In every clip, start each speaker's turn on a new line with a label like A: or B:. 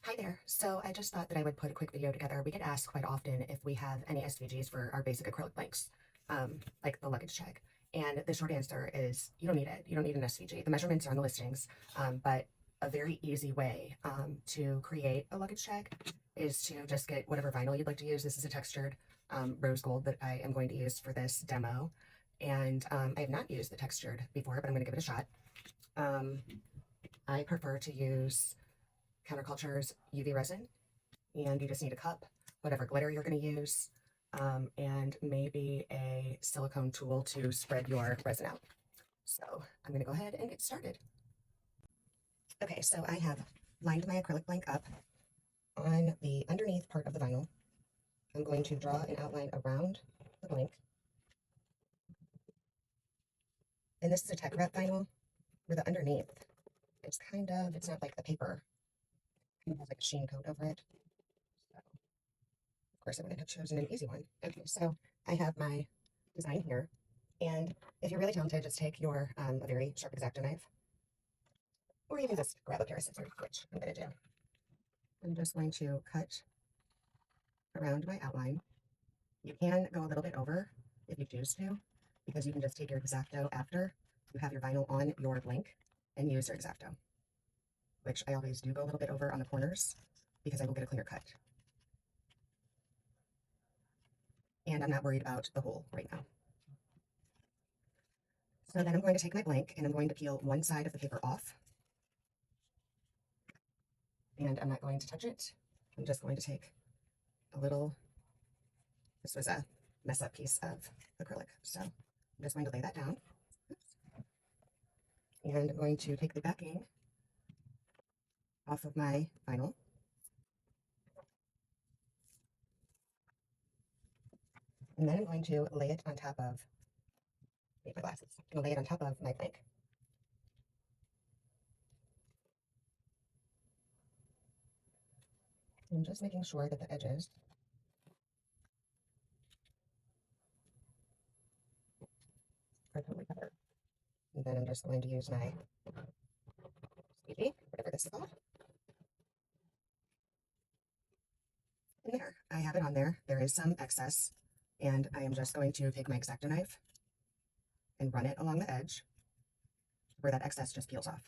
A: Hi there. So I just thought that I would put a quick video together. We get asked quite often if we have any SVGs for our basic acrylic blanks, like the luggage check. And the short answer is you don't need it. You don't need an SVG. The measurements are on the listings, but a very easy way to create a luggage check is to just get whatever vinyl you'd like to use. This is a textured rose gold that I am going to use for this demo. And I have not used the textured before, but I'm going to give it a shot. I prefer to use Counterculture's UV resin, and you just need a cup, whatever glitter you're going to use, and maybe a silicone tool to spread your resin out. So I'm going to go ahead and get started. Okay, so I have lined my acrylic blank up. On the underneath part of the vinyl, I'm going to draw an outline around the blank. And this is a tech wrap vinyl where the underneath, it's not like the paper. It has like a sheen coat over it. So, of course, I wouldn't have chosen an easy one. Okay, so I have my design here. And if you're really talented, just take your a very sharp X-Acto knife, or even just grab a pair of scissors, which I'm going to do. I'm just going to cut around my outline. You can go a little bit over if you choose to, because you can just take your X-Acto after you have your vinyl on your blank and use your X-Acto, which I always do go a little bit over on the corners because I will get a cleaner cut. And I'm not worried about the hole right now. So then I'm going to take my blank and I'm going to peel one side of the paper off. And I'm not going to touch it. I'm just going to take a little, this was a mess up piece of acrylic. So I'm just going to lay that down. Oops. And I'm going to take the backing off of my vinyl. And then I'm going to lay it on top of, need my glasses, I'm going to lay it on top of my blank. And just making sure that the edges are totally covered. And then I'm just going to use my squeegee, whatever this is called. And there, I have it on there. There is some excess, and I am just going to take my X-Acto knife and run it along the edge where that excess just peels off.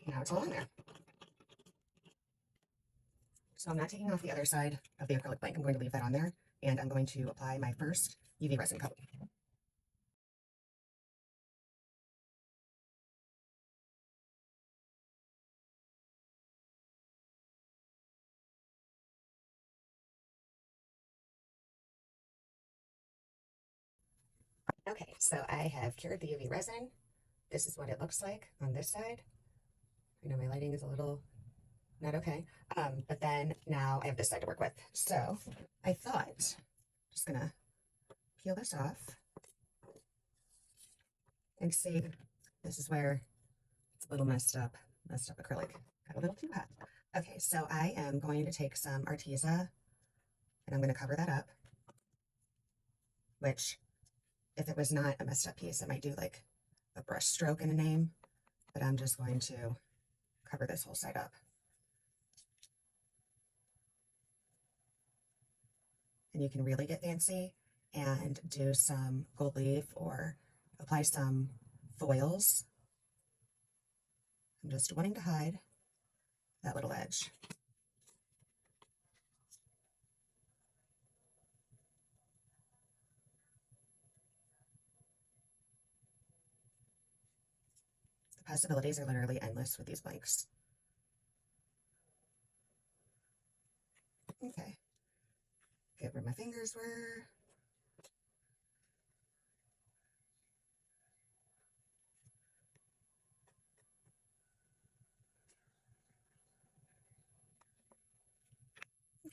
A: Now it's all in there. So I'm not taking off the other side of the acrylic blank. I'm going to leave that on there, and I'm going to apply my first UV resin coat. Okay, so I have cured the UV resin. This is what it looks like on this side. I know my lighting is a little not okay, but then now I have this side to work with. So I thought, just gonna peel this off and see, this is where it's a little messed up acrylic. Got a little too hot. Okay, so I am going to take some Arteza and I'm going to cover that up, which if it was not a messed up piece, I might do like a brush stroke in a name, but I'm just going to cover this whole side up. And you can really get fancy and do some gold leaf or apply some foils. I'm just wanting to hide that little edge. The possibilities are literally endless with these blanks. Okay, get where my fingers were.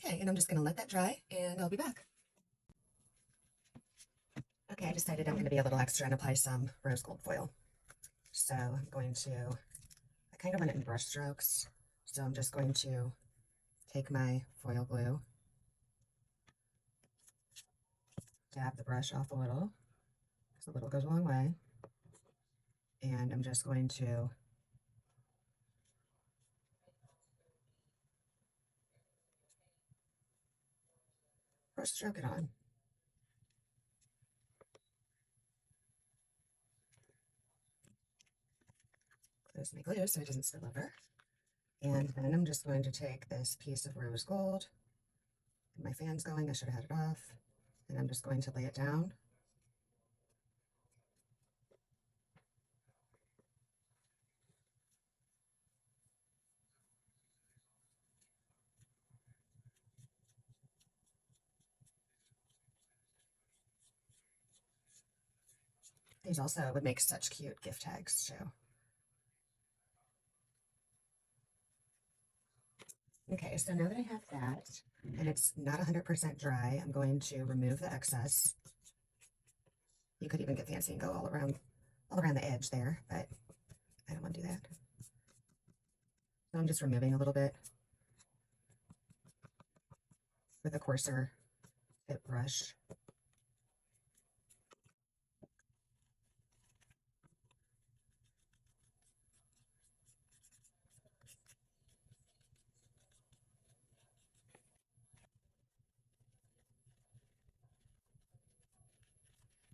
A: Okay, and I'm just gonna let that dry and I'll be back. Okay, I decided I'm gonna be a little extra and apply some rose gold foil. So I'm going to, I kind of want it in brush strokes. So I'm just going to take my foil glue, dab the brush off a little, because a little goes a long way. And I'm just going to brush stroke it on. Close my glue so it doesn't spill over. And then I'm just going to take this piece of rose gold. My fan's going, I should have had it off. And I'm just going to lay it down. These also would make such cute gift tags too. Okay, so now that I have that, and it's not 100% dry, I'm going to remove the excess. You could even get fancy and go all around the edge there, but I don't want to do that. So I'm just removing a little bit with a coarser tip brush.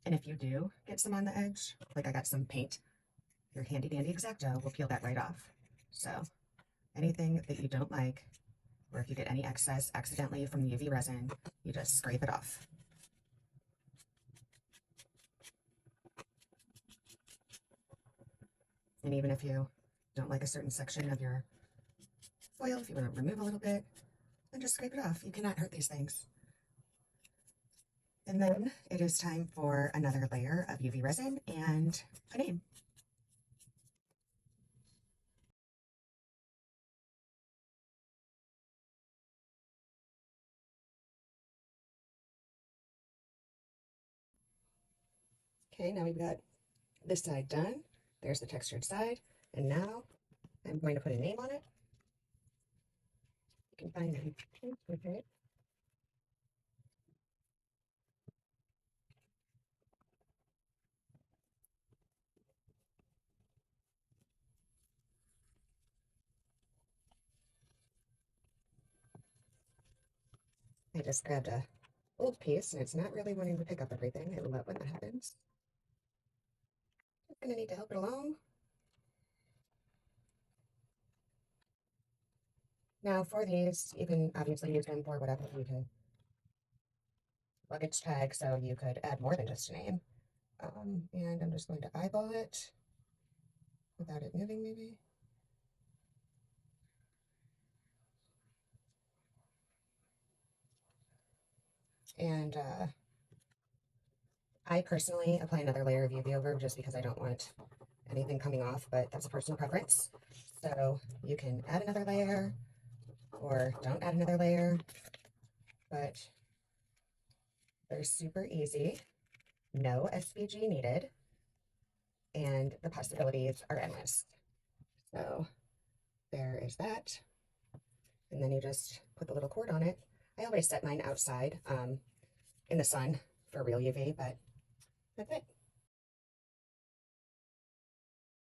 A: And if you do get some on the edge, like I got some paint, your handy dandy X-Acto will peel that right off. So anything that you don't like, or if you get any excess accidentally from the UV resin, you just scrape it off. And even if you don't like a certain section of your foil, if you want to remove a little bit, then just scrape it off. You cannot hurt these things. And then it is time for another layer of UV resin and a name. Okay, now we've got this side done. There's the textured side. And now I'm going to put a name on it. You can find it. Okay. I just grabbed a old piece and it's not really wanting to pick up everything. I love when that happens. Just gonna need to help it along. Now for these, you can obviously use them for whatever you can. Luggage tag, so you could add more than just a name. And I'm just going to eyeball it without it moving maybe. And I personally apply another layer of UV over just because I don't want anything coming off, but that's a personal preference. So you can add another layer or don't add another layer, but they're super easy. No SVG needed, and the possibilities are endless. So there is that. And then you just put the little cord on it. I always set mine outside in the sun for real UV, but that's it.